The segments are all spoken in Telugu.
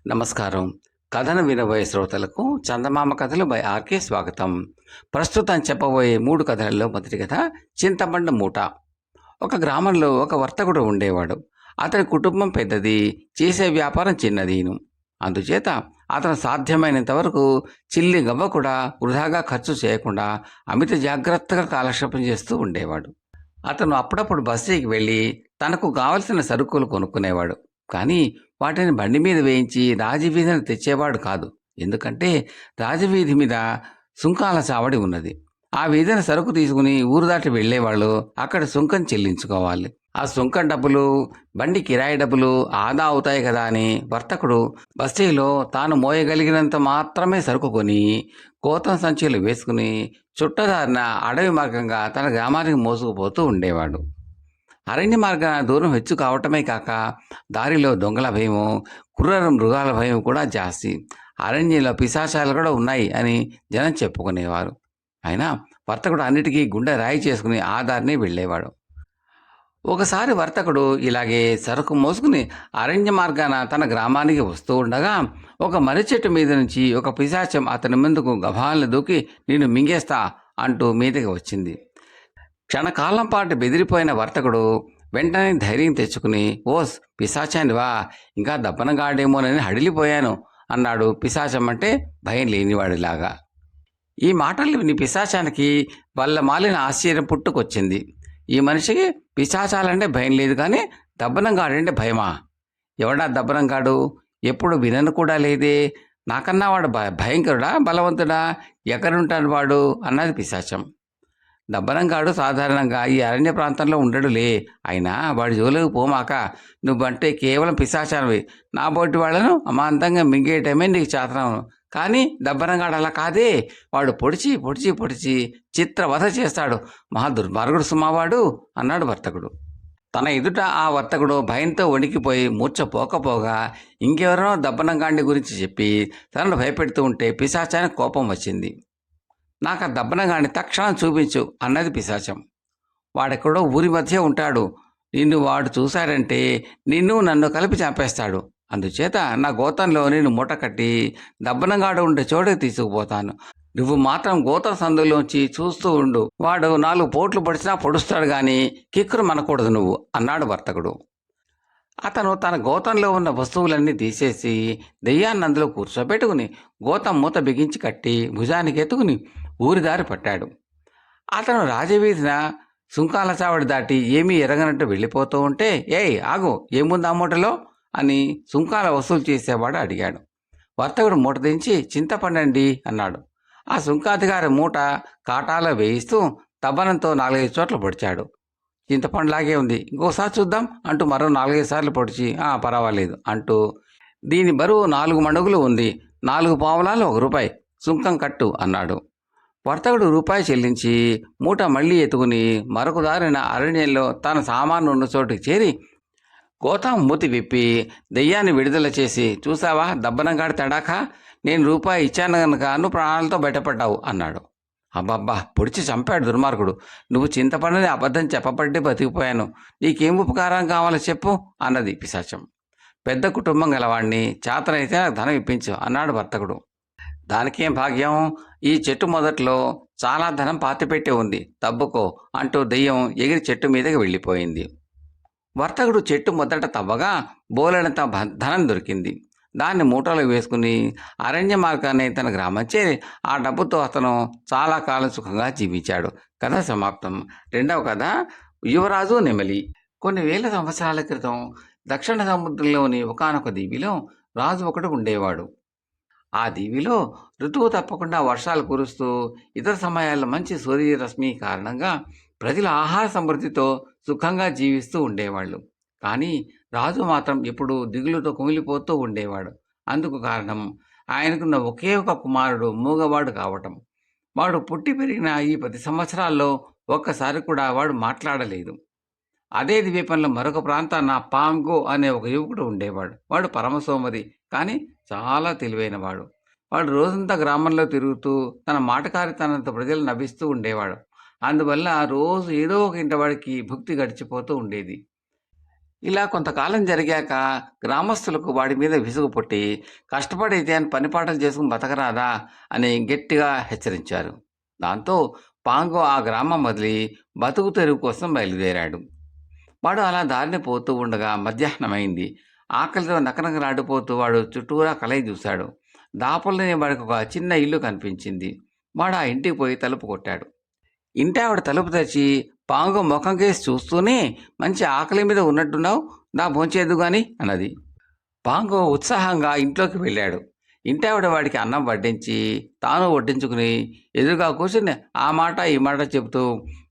నమస్కారం. కథను వినబోయే శ్రోతలకు చందమామ కథలు బై ఆర్కే స్వాగతం. ప్రస్తుతం చెప్పబోయే 3 కథలలో మొదటి కథ చింతపండు మూట. ఒక గ్రామంలో ఒక వర్తకుడు ఉండేవాడు. అతని కుటుంబం పెద్దది, చేసే వ్యాపారం చిన్నదీను. అందుచేత అతను సాధ్యమైనంత వరకు చిల్లి గవ్వ కూడా వృధాగా ఖర్చు చేయకుండా అమిత జాగ్రత్తగా కాలక్షేపం చేస్తూ ఉండేవాడు. అతను అప్పుడప్పుడు బస్తీకి వెళ్ళి తనకు కావలసిన సరుకులు కొనుక్కునేవాడు. కానీ వాటిని బండి మీద వేయించి రాజవీధిని తెచ్చేవాడు కాదు. ఎందుకంటే రాజవీధి మీద సుంకాల చావడి ఉన్నది. ఆ వీధిని సరుకు తీసుకుని ఊరు దాటి వెళ్ళేవాళ్ళు అక్కడ సుంకం చెల్లించుకోవాలి. ఆ సుంకం డబ్బులు బండి కిరాయి డబ్బులు ఆదా అవుతాయి కదా అని వర్తకుడు బస్తీలో తాను మోయగలిగినంత మాత్రమే సరుకు కొని గోతం సంచులు వేసుకుని చుట్టదారిన అడవి మార్గంగా తన గ్రామానికి మోసుకుపోతూ ఉండేవాడు. అరణ్య మార్గాన దూరం హెచ్చు కావటమే కాక దారిలో దొంగల భయము, క్రూర మృగాల భయం కూడా జాస్తి. అరణ్యంలో పిశాచాలు కూడా ఉన్నాయి అని జనం చెప్పుకునేవారు. అయినా వర్తకుడు అన్నిటికీ గుండె రాయి చేసుకుని ఆ దారిని వెళ్ళేవాడు. ఒకసారి వర్తకుడు ఇలాగే సరుకు మోసుకుని అరణ్య మార్గాన తన గ్రామానికి వస్తూ ఉండగా ఒక మర్రి చెట్టు మీద నుంచి ఒక పిశాచం అతని ముందుకు గభాలను దూకి నిన్ను మింగేస్తా అంటూ మీదకి వచ్చింది. క్షణకాలం పాటు బెదిరిపోయిన వర్తకుడు వెంటనే ధైర్యం తెచ్చుకుని, ఓస్ పిశాచానివా, ఇంకా దప్పనగాడేమోనని హడిలిపోయాను అన్నాడు. పిశాచం అంటే భయం లేనివాడిలాగా. ఈ మాటలు విని పిశాచానికి వల్ల మాలిన ఆశ్చర్యం పుట్టుకొచ్చింది. ఈ మనిషికి పిశాచాలంటే భయం లేదు, కానీ దబ్బనంగాడంటే భయమా? ఎవడా దబ్బనంగాడు? ఎప్పుడు వినను కూడా లేదే. నాకన్నా వాడు భయంకరుడా, బలవంతుడా? ఎక్కడుంటాడు వాడు అన్నది పిశాచం. దబ్బనంగాడు సాధారణంగా ఈ అరణ్య ప్రాంతంలో ఉండడులే. అయినా వాడి జోలికి పోమాక. నువ్వంటే కేవలం పిశాచానివి. నా బోటి వాళ్ళను అమాంతంగా మింగేయటమే నీకు చేతనం. కానీ దబ్బనంగాడు అలా కాదే. వాడు పొడిచి పొడిచి పొడిచి చిత్రవధ చేస్తాడు. మహా దుర్మార్గుడు సుమావాడు అన్నాడు వర్తకుడు. తన ఎదుట ఆ వర్తకుడు భయంతో వణికిపోయి మూర్ఛ పోకపోగా ఇంకెవరనో దబ్బనంగాడిని గురించి చెప్పి తనను భయపెడుతూ ఉంటే పిశాచానికి కోపం వచ్చింది. నాకు ఆ దబ్బనగాడిని తక్షణం చూపించు అన్నది పిశాచం. వాడెక్కడో ఊరి మధ్య ఉంటాడు. నిన్ను వాడు చూశాడంటే నిన్ను నన్ను కలిపి చంపేస్తాడు. అందుచేత నా గోతంలో నేను మూట కట్టి దబ్బనంగాడు ఉండే చోటుకి తీసుకుపోతాను. నువ్వు మాత్రం గోతం సందులోంచి చూస్తూ ఉండు. వాడు 4 పోట్లు పొడిచినా పొడుస్తాడు గాని కిక్కురు మనకూడదు నువ్వు అన్నాడు వర్తకుడు. అతను తన గోతంలో ఉన్న వస్తువులన్నీ తీసేసి దెయ్యాన్ని అందులో కూర్చోబెట్టుకుని గోతం మూత బిగించి కట్టి భుజానికి ఎత్తుకుని ఊరిదారి పట్టాడు. అతను రాజవీధిన సుంకాల చావడి దాటి ఏమీ ఎరగనట్టు వెళ్ళిపోతూ ఉంటే, ఏయ్ ఆగు, ఏముంది ఆ మూటలో అని సుంకాల వసూలు చేసేవాడు అడిగాడు. వర్తకుడు మూట దించి చింతపండండి అన్నాడు. ఆ సుంకాధికారి మూట కాటాలో వేయిస్తూ తబ్బనంతో 4-5 చోట్ల పొడిచాడు. చింతపండులాగే ఉంది, ఇంకోసారి చూద్దాం అంటూ మరో 4-5 సార్లు పొడిచి పర్వాలేదు అంటూ, దీని బరువు 4 మణుగులు ఉంది, 4 పావలాలు 1 రూపాయి సుంకం కట్టు అన్నాడు. వర్తకుడు రూపాయి చెల్లించి మూట మళ్ళీ ఎత్తుకుని మరొక దారిన అరణ్యంలో తన సామాను ఉన్న చోటుకి చేరి గోతం మూతి విప్పి దెయ్యాన్ని విడుదల చేసి, చూసావా దబ్బనంగాడి తడాకా, నేను రూపాయి ఇచ్చాను కనుక నువ్వు ప్రాణాలతో బయటపడ్డావు అన్నాడు. అబ్బబ్బా, పొడిచి చంపాడు దుర్మార్గుడు. నువ్వు చింతపండుని అబద్ధం చెప్పబట్టి బతికిపోయాను. నీకేం ఉపకారం కావాలో చెప్పు అన్నది పిశాచం. పెద్ద కుటుంబం గలవాడిని, చేతనైతే నాకు ధనం ఇప్పించు అన్నాడు వర్తకుడు. దానికేం భాగ్యం, ఈ చెట్టు మొదట్లో చాలా ధనం పాతిపెట్టి ఉంది, తవ్వుకో అంటూ దెయ్యం ఎగిరి చెట్టు మీదకి వెళ్ళిపోయింది. వర్తకుడు చెట్టు మొదట తవ్వగా బోలెడంత ధనం దొరికింది. దాన్ని మూటలో వేసుకుని అరణ్య మార్గాన్ని తన గ్రామం చేరి ఆ డబ్బుతో అతను చాలా కాలం సుఖంగా జీవించాడు. కథ సమాప్తం. 2వ కథ యువరాజు నెమలి. కొన్ని వేల సంవత్సరాల క్రితం దక్షిణ సముద్రంలోని ఒకానొక దీవిలో రాజు ఒకడు ఉండేవాడు. ఆ దీవిలో ఋతువు తప్పకుండా వర్షాలు కురుస్తూ ఇతర సమయాల్లో మంచి సూర్యరశ్మి కారణంగా ప్రజలు ఆహార సమృద్ధితో సుఖంగా జీవిస్తూ ఉండేవాళ్ళు. కానీ రాజు మాత్రం ఎప్పుడూ దిగులుతో కుమిలిపోతూ ఉండేవాడు. అందుకు కారణం ఆయనకున్న ఒకే ఒక కుమారుడు మూగవాడు కావటం. వాడు పుట్టి పెరిగిన ఈ 10 సంవత్సరాల్లో ఒక్కసారి కూడా వాడు మాట్లాడలేదు. అదే ద్వీపంలో మరొక ప్రాంతాన పాంగో అనే ఒక యువకుడు ఉండేవాడు. వాడు పరమసోమరి, కానీ చాలా తెలివైనవాడు. వాడు రోజంతా గ్రామంలో తిరుగుతూ తన మాటకారితనంతో ప్రజలు నవ్విస్తూ ఉండేవాడు. అందువల్ల రోజు ఏదో ఒక ఇంటి వాడికి భుక్తి గడిచిపోతూ ఉండేది. ఇలా కొంతకాలం జరిగాక గ్రామస్తులకు వాడి మీద విసుగు పుట్టి, కష్టపడైతే అని పనిపాటలు చేసుకుని బతకరాదా అని గట్టిగా హెచ్చరించారు. దాంతో పాంగో ఆ గ్రామం వదిలి బతుకు తెరువు కోసం బయలుదేరాడు. వాడు అలా దారిన పోతూ ఉండగా మధ్యాహ్నమైంది. ఆకలితో నకనకలాడిపోతూ వాడు చుట్టూరా కలయి చూశాడు. దాపుల్లోనే వాడికి ఒక చిన్న ఇల్లు కనిపించింది. వాడు ఆ ఇంటికి పోయి తలుపు కొట్టాడు. ఇంటావిడ తలుపు తెరిచి పాంగు ముఖం కేసి చూస్తూనే, "మంచి ఆకలి మీద ఉన్నట్టున్నావు, నా భోంచేద్దు గాని" అన్నది. పాంగు ఉత్సాహంగా ఇంట్లోకి వెళ్ళాడు. ఇంటావిడ వాడికి అన్నం వడ్డించి తాను వడ్డించుకుని ఎదురుగా కూర్చుని ఆ మాట ఈ మాట చెబుతూ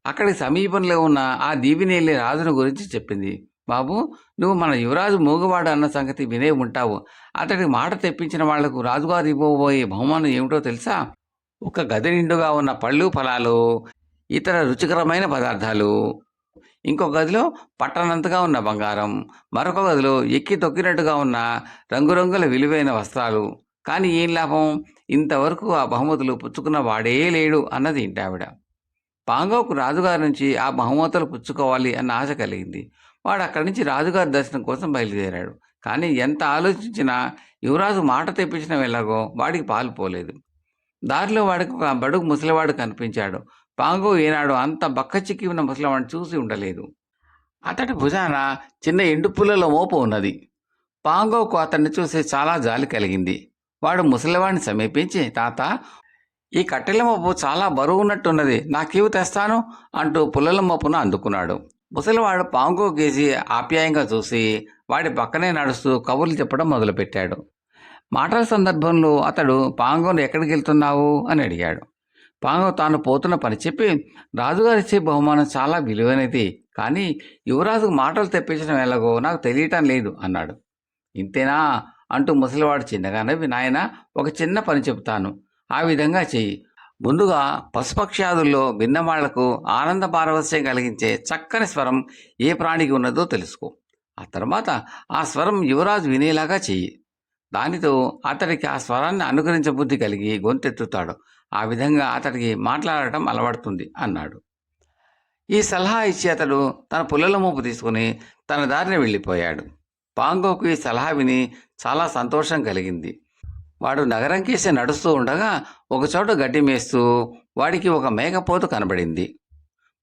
అక్కడికి సమీపంలో ఉన్న ఆ దీవినేలి రాజును గురించి చెప్పింది. "బాబు, నువ్వు మన యువరాజు మూగవాడు అన్న సంగతి వినే ఉంటావు. అతడికి మాట తెప్పించిన వాళ్లకు రాజుగారు ఇవ్వబోయే బహుమానం ఏమిటో తెలుసా? ఒక గది నిండుగా ఉన్న పళ్ళు ఫలాలు, ఇతర రుచికరమైన పదార్థాలు. ఇంకొక గదిలో పట్టనంతగా ఉన్న బంగారం, మరొక గదిలో ఎక్కి తొక్కినట్టుగా ఉన్న రంగురంగుల విలువైన వస్త్రాలు. కానీ ఏం లాభం? ఇంతవరకు ఆ బహుమతులు పుచ్చుకున్న వాడే లేడు" అన్నది ఇంటావిడ. పాంగోకు రాజుగారి నుంచి ఆ బహుమతులు పుచ్చుకోవాలి అన్న ఆశ కలిగింది. వాడు అక్కడి నుంచి రాజుగారి దర్శనం కోసం బయలుదేరాడు. కానీ ఎంత ఆలోచించినా యువరాజు మాట తెప్పించడం ఎలాగో వాడికి పాలుపోలేదు. దారిలో వాడికి ఒక బడుగు ముసలివాడు కనిపించాడు. పాంగో ఈనాడు అంత బక్కచిక్కి ఉన్న ముసలివాడిని చూసి ఉండలేదు. అతడి భుజాన చిన్న ఎండు పుల్లలో మోపు ఉన్నది. పాంగోకు అతన్ని చూసి చాలా జాలి కలిగింది. వాడు ముసలివాడిని సమీపించి, "తాత, ఈ కట్టెల మోపు చాలా బరువున్నట్టున్నది, నాకివి తెస్తాను" అంటూ పుల్లల మోపును అందుకున్నాడు. ముసలివాడు పాంగో గేసి ఆప్యాయంగా చూసి వాడి పక్కనే నడుస్తూ కబుర్లు చెప్పడం మొదలుపెట్టాడు. మాటల సందర్భంలో అతడు పాంగోను "ఎక్కడికి వెళ్తున్నావు" అని అడిగాడు. పాంగో తాను పోతున్న పని చెప్పి, "రాజుగారిచ్చే బహుమానం చాలా విలువైనది, కానీ యువరాజుకు మాటలు తెప్పించడం ఎలాగో నాకు తెలియటం లేదు" అన్నాడు. "ఇంతేనా" అంటూ ముసలివాడు చిన్నగా నవ్వి, "నాయనా, ఒక చిన్న పని చెబుతాను, ఆ విధంగా చెయ్యి. ముందుగా పశుపక్ష్యాదుల్లో భిన్నవాళ్లకు ఆనంద పారవస్యం కలిగించే చక్కని స్వరం ఏ ప్రాణికి ఉన్నదో తెలుసుకో. ఆ తర్వాత ఆ స్వరం యువరాజు వినేలాగా చెయ్యి. దానితో అతడికి ఆ స్వరాన్ని అనుకరించబుద్ధి కలిగి గొంతెత్తుతాడు. ఆ విధంగా అతడికి మాట్లాడటం అలవడుతుంది" అన్నాడు. ఈ సలహా ఇచ్చి అతడు తన పుల్లల మోపు తీసుకుని తన దారిని వెళ్ళిపోయాడు. పాంగోకు ఈ సలహా విని చాలా సంతోషం కలిగింది. వాడు నగరం కేసి నడుస్తూ ఉండగా ఒకచోట గడ్డి మేస్తూ వాడికి ఒక మేకపోతు కనబడింది.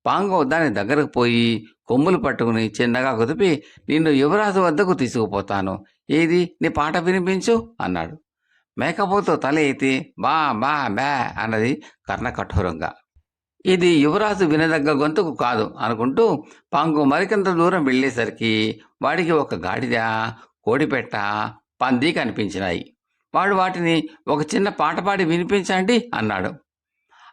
పాంగో దాని దగ్గరకు పోయి కొమ్ములు పట్టుకుని చిన్నగా కుదిపి, "నిన్ను యువరాజు వద్దకు తీసుకుపోతాను, ఏది నీ పాట వినిపించు" అన్నాడు. మేకపోతు తల ఎత్తి "బా బా బా" అన్నది కర్ణ కఠోరంగా. ఇది యువరాజు వినదగ్గ గొంతుకు కాదు అనుకుంటూ పాంగు మరికొంత దూరం వెళ్ళేసరికి వాడికి ఒక గాడిద, కోడిపెట్ట, పంది కనిపించినాయి. వాడు వాటిని "ఒక చిన్న పాట పాడి వినిపించండి" అన్నాడు.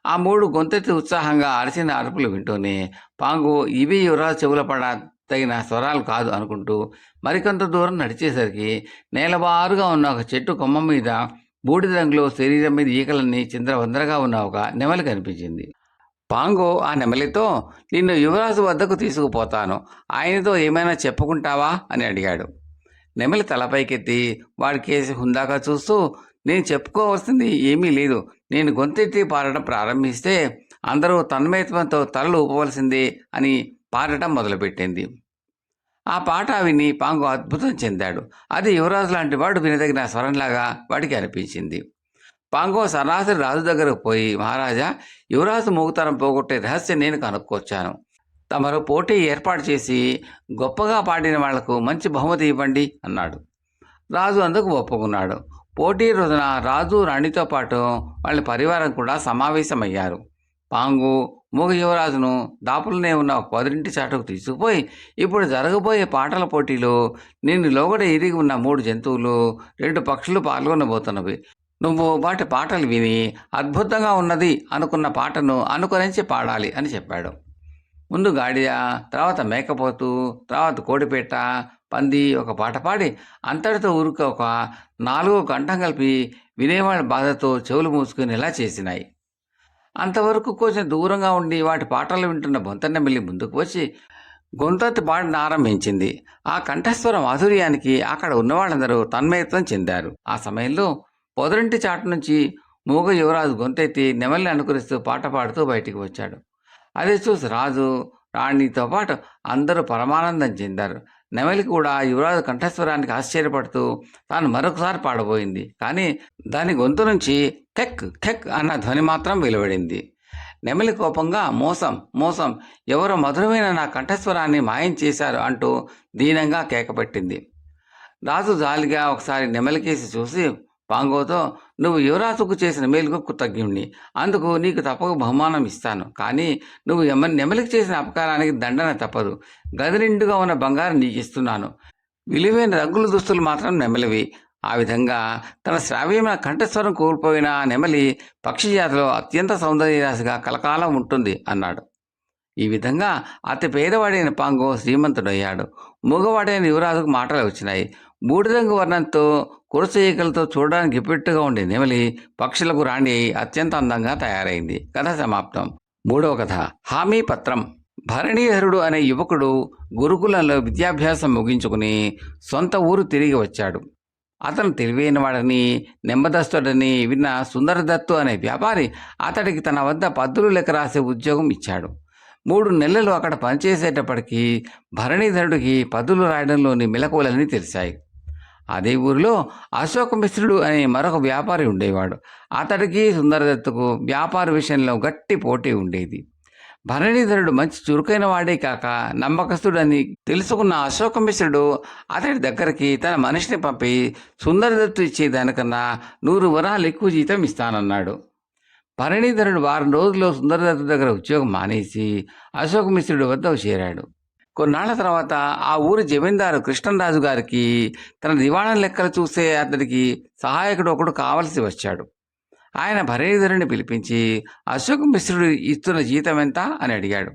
ఆ మూడు గొంతెత్తి ఉత్సాహంగా అరిచిన అరుపులు వింటూనే పాంగు ఇవి యువరాజు చెవుల పడ తగిన స్వరాలు కాదు అనుకుంటూ మరికొంత దూరం నడిచేసరికి నేలబారుగా ఉన్న ఒక చెట్టు కొమ్మ మీద బూడిద రంగులో శరీరం మీద ఈకలన్నీ చిందరవందరగా ఉన్న ఒక నెమలి కనిపించింది. పాంగో ఆ నెమలితో, "నిన్ను యువరాజు వద్దకు తీసుకుపోతాను, ఆయనతో ఏమైనా చెప్పుకుంటావా" అని అడిగాడు. నెమలి తలపైకెత్తి వాడి కేసి హుందాగా చూస్తూ, "నేను చెప్పుకోవాల్సింది ఏమీ లేదు. నేను గొంతెత్తి పాడటం ప్రారంభిస్తే అందరూ తన్మయత్వంతో తలలు ఊపవలసిందే" అని పాడటం మొదలుపెట్టింది. ఆ పాట విని పాంగు అద్భుతం చెందాడు. అది యువరాజు లాంటి వాడు వినదగిన స్వరంలాగా వాడికి అనిపించింది. పాంగో సరాసరి రాజు దగ్గరకు పోయి, "మహారాజా, యువరాజు మూగుతరం పోగొట్టే రహస్యం నేను కనుక్కొచ్చాను. తమరు పోటీ ఏర్పాటు చేసి గొప్పగా పాడిన వాళ్లకు మంచి బహుమతి ఇవ్వండి" అన్నాడు. రాజు అందుకు ఒప్పుకున్నాడు. పోటీ రోజున రాజు, రాణితో పాటు వాళ్ళ పరివారం కూడా సమావేశమయ్యారు. పాంగు మూగ యువరాజును దాపులనే ఉన్న ఒక పొదరింటి చాటుకు తీసుకుపోయి, "ఇప్పుడు జరగబోయే పాటల పోటీలో నిన్ను లోగడ ఎదిగి ఉన్న 3 జంతువులు, 2 పక్షులు పాల్గొనబోతున్నవి. నువ్వు వాటి పాటలు విని అద్భుతంగా ఉన్నది అనుకున్న పాటను అనుకరించి పాడాలి" అని చెప్పాడు. ముందు గాడిద, తర్వాత మేకపోతు, తర్వాత కోడిపేట, పంది ఒక పాట పాడి అంతటితో ఊరికి ఒక 4 గంటం కలిపి వినేవాడి బాధతో చెవులు మూసుకునేలా చేసినాయి. అంతవరకు కొంచెం దూరంగా ఉండి వాటి పాటలు వింటున్న బొంతనెమ్మిలి ముందుకు వచ్చి గొంతెత్తి పాడిన ఆరంభించింది. ఆ కంఠస్వర మాధుర్యానికి అక్కడ ఉన్నవాళ్ళందరూ తన్మయత్వం చెందారు. ఆ సమయంలో పొదరింటి చాటు నుంచి మూగ యువరాజు గొంతెత్తి నెమలిని అనుకరిస్తూ పాట పాడుతూ బయటికి వచ్చాడు. అది చూసి రాజు, రాణితో పాటు అందరూ పరమానందం చెందారు. నెమలి కూడా యువరాజు కంఠస్వరానికి ఆశ్చర్యపడుతూ తాను మరొకసారి పాడబోయింది. కానీ దాని గొంతు నుంచి కెక్ కెక్ అన్న ధ్వని మాత్రం వెలువడింది. నెమలి కోపంగా మోసం మోసం, ఎవరో మధురమైన నా కంఠస్వరాన్ని మాయం చేశారు అంటూ దీనంగా కేకపెట్టింది. రాజు జాలిగా ఒకసారి నెమలికేసి చూసి పాంగోతో, నువ్వు యువరాజుకు చేసిన మేలుకు కృతజ్ఞుణ్ణి, అందుకు నీకు తప్పక బహుమానం ఇస్తాను. కానీ నువ్వు నెమలికి చేసిన అపకారానికి దండన తప్పదు. గది నిండుగా ఉన్న బంగారం నీకు ఇస్తున్నాను. విలువైన రంగుల దుస్తులు మాత్రం నెమలివి. ఆ విధంగా తన శ్రావ్యమైన కంఠస్వరం కోల్పోయిన నెమలి పక్షి జాతిలో అత్యంత సౌందర్యరాశిగా కలకాలం ఉంటుంది అన్నాడు. ఈ విధంగా అతి పేదవాడైన పాంగో శ్రీమంతుడయ్యాడు. మూగవాడైన యువరాజుకు మాటలు వచ్చినాయి. బూడిదంగు వర్ణంతో కురసీకలతో చూడడానికి ఇప్పట్టుగా ఉండే నెమలి పక్షులకు రాణి అయి అత్యంత అందంగా తయారైంది. కథ సమాప్తం. మూడవ కథ హామీ పత్రం. భరణీధరుడు అనే యువకుడు గురుకులంలో విద్యాభ్యాసం ముగించుకుని సొంత ఊరు తిరిగి వచ్చాడు. అతను తెలివైనవాడని, నెమ్మదస్తుడని విన్న సుందరదత్తు అనే వ్యాపారి అతడికి తన వద్ద పద్దులు లెక్క రాసే ఉద్యోగం ఇచ్చాడు. 3 నెలలు అక్కడ పనిచేసేటప్పటికీ భరణీధరుడికి పద్దులు రాయడంలోని మెలకువలన్నీ తెలిసాయి. అదే ఊరిలో అశోకమిశ్రుడు అనే మరొక వ్యాపారి ఉండేవాడు. అతడికి సుందరదత్తుకు వ్యాపార విషయంలో గట్టి పోటీ ఉండేది. భరణీధరుడు మంచి చురుకైన వాడే కాక నమ్మకస్తుడని తెలుసుకున్న అశోకమిశ్రుడు అతడి దగ్గరికి తన మనిషిని పంపి సుందరదత్తు ఇచ్చేదానికన్నా 100 వరాలు ఎక్కువ జీతం ఇస్తానన్నాడు. భరణీధరుడు వారం రోజుల్లో సుందరదత్తు దగ్గర ఉద్యోగం మానేసి అశోకమిశ్రుడి వద్ద చేరాడు. కొన్నాళ్ల తర్వాత ఆ ఊరి జమీందారు కృష్ణరాజు గారికి తన దివాణం లెక్కలు చూసే అతడికి సహాయకుడు ఒకడు కావలసి వచ్చాడు. ఆయన భరణీధరుడిని పిలిపించి అశోకమిశ్రుడు ఇస్తున్న జీతం ఎంత అని అడిగాడు.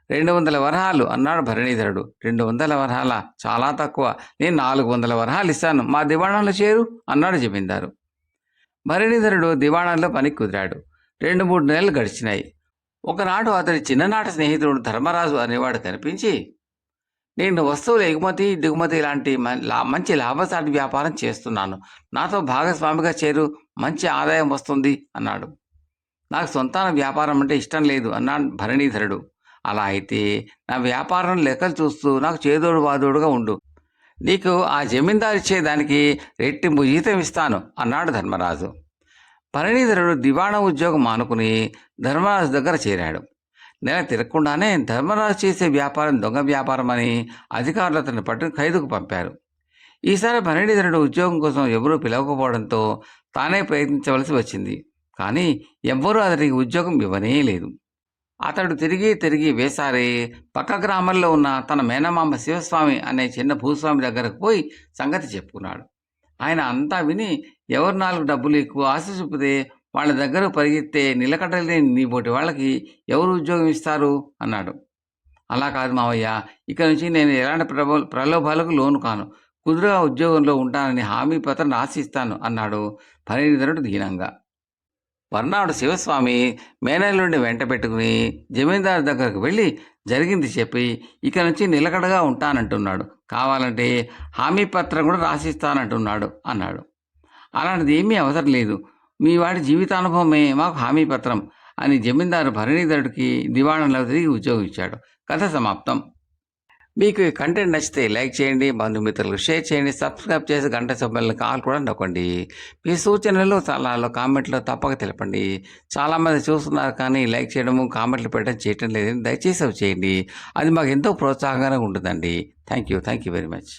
200 వరహాలు అన్నాడు భరణీధరుడు. 200 వరహాల? చాలా తక్కువ. నేను 400 వరహాలు ఇస్తాను, మా దివాణంలో చేరు అన్నాడు జమీందారు. భరణీధరుడు దివాణంలో పని కుదిరాడు. 2-3 నెలలు గడిచినాయి. ఒకనాడు అతడి చిన్ననాటి స్నేహితుడు ధర్మరాజు అనేవాడు కనిపించి, నేను వస్తువుల ఎగుమతి దిగుమతి లాంటి మంచి లాభసాటి వ్యాపారం చేస్తున్నాను, నాతో భాగస్వామిగా చేరు, మంచి ఆదాయం వస్తుంది అన్నాడు. నాకు సొంతాన వ్యాపారం అంటే ఇష్టం లేదు అన్నాడు భరణీధరుడు. అలా అయితే నా వ్యాపారం లెక్కలు చూస్తూ నాకు చేదోడు వాదోడుగా ఉండు, నీకు ఆ జమీందారు ఇచ్చేదానికి రెట్టింపు జీతం ఇస్తాను అన్నాడు ధర్మరాజు. భరణీధరుడు దివాణం ఉద్యోగం మానుకుని ధర్మరాజు దగ్గర చేరాడు. నెల తిరగకుండానే ధర్మరాజు చేసే వ్యాపారం దొంగ వ్యాపారం అని అధికారులు అతన్ని పట్టుకుని ఖైదుకు పంపారు. ఈసారి భరణీధరుడు ఉద్యోగం కోసం ఎవరూ పిలవకపోవడంతో తానే ప్రయత్నించవలసి వచ్చింది. కానీ ఎవ్వరూ అతడికి ఉద్యోగం ఇవ్వనే లేదు. అతడు తిరిగి తిరిగి వేసారి పక్క గ్రామంలో ఉన్న తన మేనమామ శివస్వామి అనే చిన్న భూస్వామి దగ్గరకు పోయి సంగతి చెప్పుకున్నాడు. ఆయన అంతా విని, ఎవరు 4 డబ్బులు ఎక్కువ ఆశ చూపితే వాళ్ళ దగ్గర పరిగెత్తే నిలకడలేని నీ పోటీ వాళ్ళకి ఎవరు ఉద్యోగం ఇస్తారు అన్నాడు. అలా కాదు మావయ్య, ఇక నుంచి నేను ఎలాంటి ప్రలోభాలకు లోను కాను, కుదురుగా ఉద్యోగంలో ఉంటానని హామీ పత్రం రాసిస్తాను అన్నాడు భరణీధరుడు దీనంగా. మర్నాడు శివస్వామి మేనల్లుండి వెంట పెట్టుకుని జమీందారు దగ్గరకు వెళ్ళి జరిగింది చెప్పి, ఇక నుంచి నిలకడగా ఉంటానంటున్నాడు, కావాలంటే హామీ పత్రం కూడా రాసిస్తానంటున్నాడు అన్నాడు. అలాంటిది ఏమీ అవసరం లేదు, మీ వాడి జీవితానుభవమే మాకు హామీ పత్రం అని జమీందారు భరణీధరుడికి దివాణంలో తిరిగి ఉద్యోగం ఇచ్చాడు. కథ సమాప్తం. మీకు ఈ కంటెంట్ నచ్చితే లైక్ చేయండి, బంధుమిత్రులకు షేర్ చేయండి, సబ్స్క్రైబ్ చేసి గంట సభ్యులను కాల్ కూడా నొక్కండి. మీ సూచనలు సలహాలు కామెంట్లో తప్పక తెలపండి. చాలామంది చూస్తున్నారు కానీ లైక్ చేయడము కామెంట్లు పెట్టడం చేయటం లేదని దయచేసి అవి చేయండి. అది మాకు ఎంతో ప్రోత్సాహంగా ఉంటుందండి. Thank you very much.